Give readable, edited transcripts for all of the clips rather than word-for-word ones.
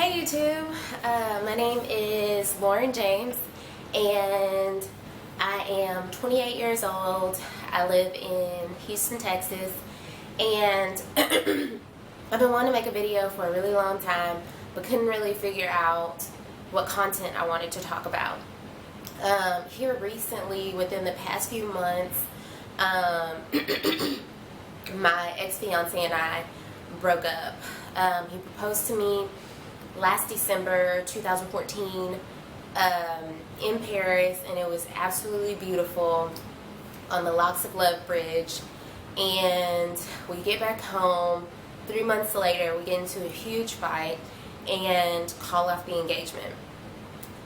Hey YouTube, my name is Lauren James and I am 28 years old. I live in Houston, Texas, and I've been wanting to make a video for a really long time but couldn't really figure out what content I wanted to talk about. Here recently, within the past few months, my ex-fiance and I broke up. He proposed to me last December 2014 in Paris, and it was absolutely beautiful on the Locks of Love Bridge. And we get back home 3 months later, we get into a huge fight and call off the engagement.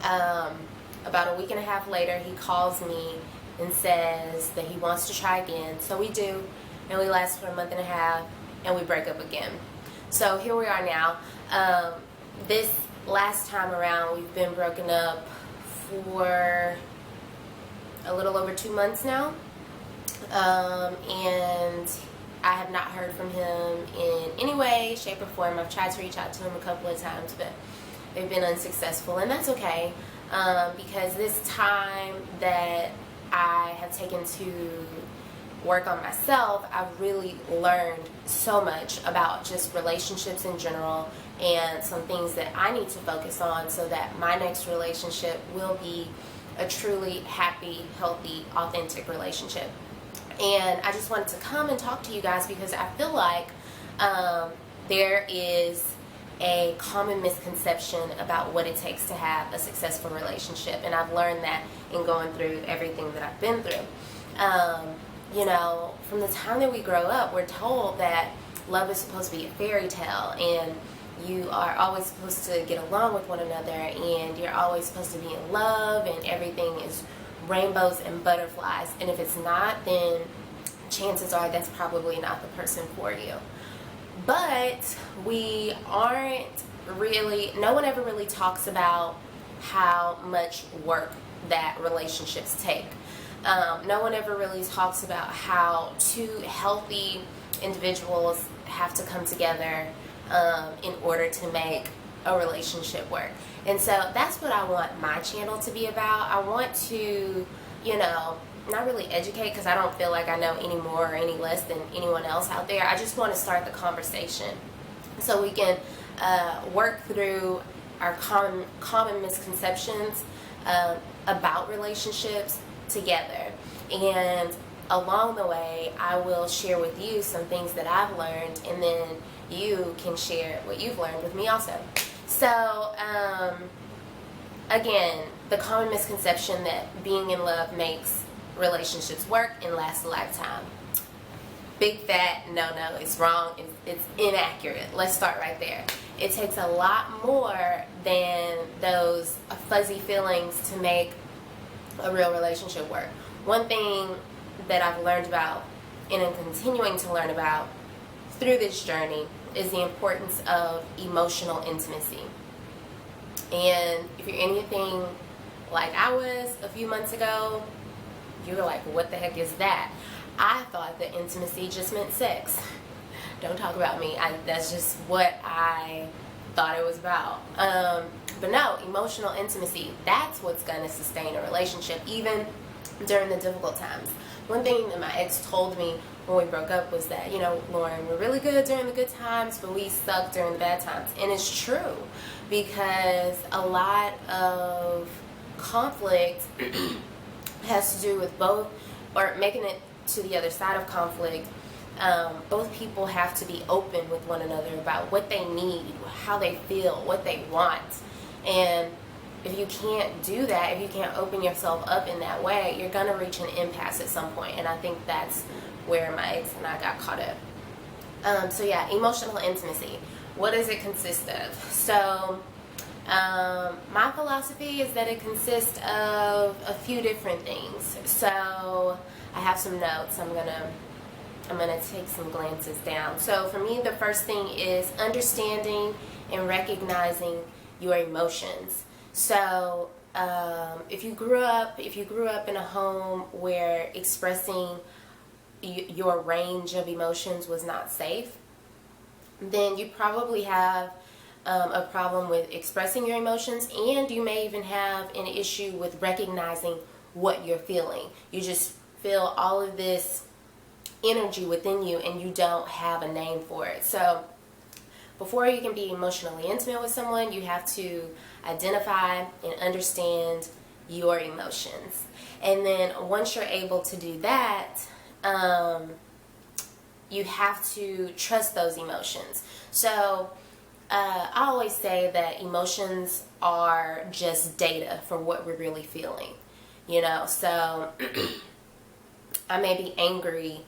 About a week and a half later, he calls me and says that he wants to try again. So we do, and we last for a month and a half, and we break up again. So here we are now. This last time around, we've been broken up for a little over 2 months now, and I have not heard from him in any way, shape, or form. I've tried to reach out to him a couple of times, but they've been unsuccessful, and that's okay, because this time that I have taken to work on myself, I've really learned so much about just relationships in general and some things that I need to focus on so that my next relationship will be a truly happy, healthy, authentic relationship. And I just wanted to come and talk to you guys because I feel like there is a common misconception about what it takes to have a successful relationship, and I've learned that in going through everything that I've been through. You know, from the time that we grow up, we're told that love is supposed to be a fairy tale, and you are always supposed to get along with one another, and you're always supposed to be in love, and everything is rainbows and butterflies. And if it's not, then chances are that's probably not the person for you. But we aren't really, no one ever really talks about how much work that relationships take. No one ever really talks about how two healthy individuals have to come together in order to make a relationship work. And so that's what I want my channel to be about. I want to, you know, not really educate, because I don't feel like I know any more or any less than anyone else out there. I just want to start the conversation so we can work through our common misconceptions about relationships together. And along the way, I will share with you some things that I've learned, and then you can share what you've learned with me also. So again, the common misconception that being in love makes relationships work and last a lifetime. Big fat no, it's wrong, it's inaccurate. Let's start right there. It takes a lot more than those fuzzy feelings to make a real relationship work. One thing that I've learned about and am continuing to learn about through this journey is the importance of emotional intimacy. And if you're anything like I was a few months ago, you were like, what the heck is that? I thought that intimacy just meant sex. Don't talk about me. That's just what I thought it was about. But no, emotional intimacy, that's what's going to sustain a relationship, even during the difficult times. One thing that my ex told me when we broke up was that, you know, Lauren, we're really good during the good times, but we suck during the bad times. And it's true, because a lot of conflict has to do with both, or making it to the other side of conflict. Both people have to be open with one another about what they need, how they feel, what they want. And if you can't do that, if you can't open yourself up in that way, you're going to reach an impasse at some point. And I think that's where my ex and I got caught up. So yeah, emotional intimacy. What does it consist of? So my philosophy is that it consists of a few different things. So I have some notes. I'm gonna take some glances down. So for me, the first thing is understanding and recognizing your emotions. So if you grew up in a home where expressing your range of emotions was not safe, then you probably have a problem with expressing your emotions, and you may even have an issue with recognizing what you're feeling. You just feel all of this energy within you and you don't have a name for it. So before you can be emotionally intimate with someone, you have to identify and understand your emotions. And then once you're able to do that, you have to trust those emotions. So I always say that emotions are just data for what we're really feeling. So I may be angry,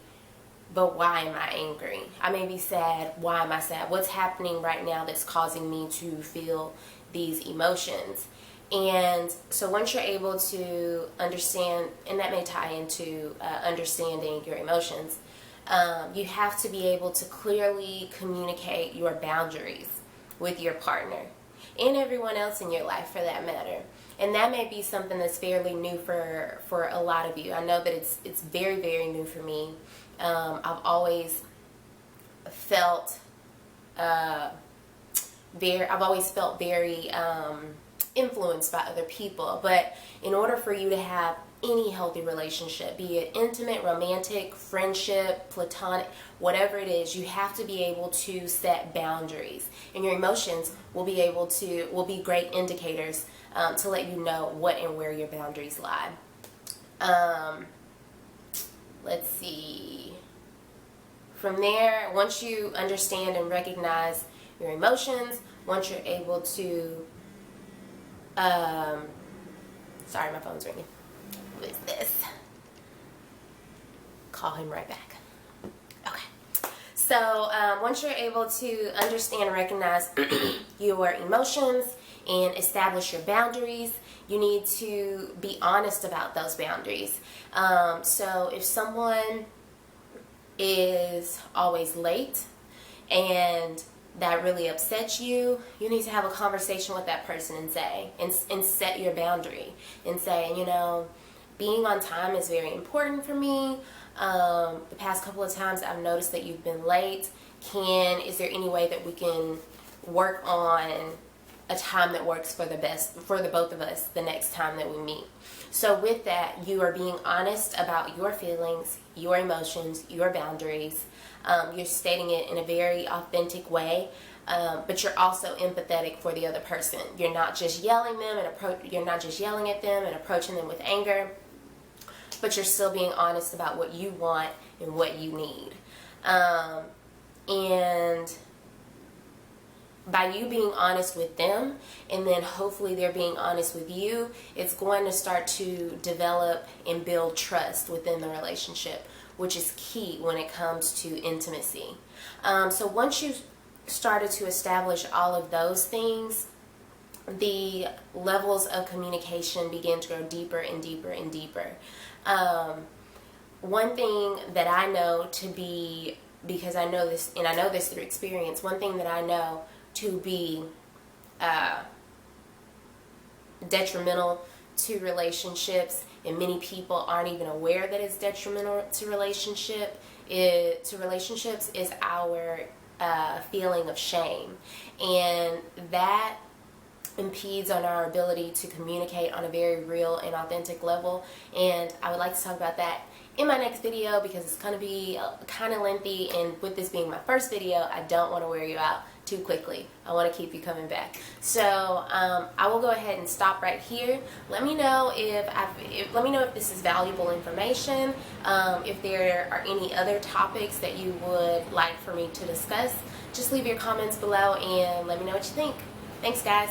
but why am I angry? I may be sad. Why am I sad? What's happening right now that's causing me to feel these emotions? And so once you're able to understand, and that may tie into understanding your emotions, you have to be able to clearly communicate your boundaries with your partner and everyone else in your life for that matter. And that may be something that's fairly new for a lot of you. I know that it's very, very new for me. I've always felt very influenced by other people. But in order for you to have any healthy relationship, be it intimate, romantic, friendship, platonic, whatever it is, you have to be able to set boundaries. And your emotions will be great indicators to let you know what and where your boundaries lie. Let's see. From there, once you understand and recognize your emotions, once you're able to, sorry, my phone's ringing. Who is this? Call him right back. Okay. So once you're able to understand and recognize your emotions and establish your boundaries, you need to be honest about those boundaries. So if someone is always late and that really upsets you, you need to have a conversation with that person and set your boundary and say, being on time is very important for me. The past couple of times I've noticed that you've been late. Is there any way that we can work on a time that works for the both of us the next time that we meet? So with that, you are being honest about your feelings, your emotions, your boundaries. You're stating it in a very authentic way, but you're also empathetic for the other person. You're not just yelling at them and approaching them with anger, but you're still being honest about what you want and what you need. And by you being honest with them, and then hopefully they're being honest with you, it's going to start to develop and build trust within the relationship, which is key when it comes to intimacy. So once you've started to establish all of those things, the levels of communication begin to go deeper and deeper and deeper. One thing that I know to be, because I know this, and I know this through experience, one thing that I know to be detrimental to relationships, and many people aren't even aware that it's detrimental to relationships, is our feeling of shame. And that impedes on our ability to communicate on a very real and authentic level. And I would like to talk about that in my next video because it's going to be kind of lengthy, and with this being my first video, I don't want to wear you out too quickly. I want to keep you coming back. So I will go ahead and stop right here. Let me know if this is valuable information. If there are any other topics that you would like for me to discuss, just leave your comments below and let me know what you think. Thanks, guys.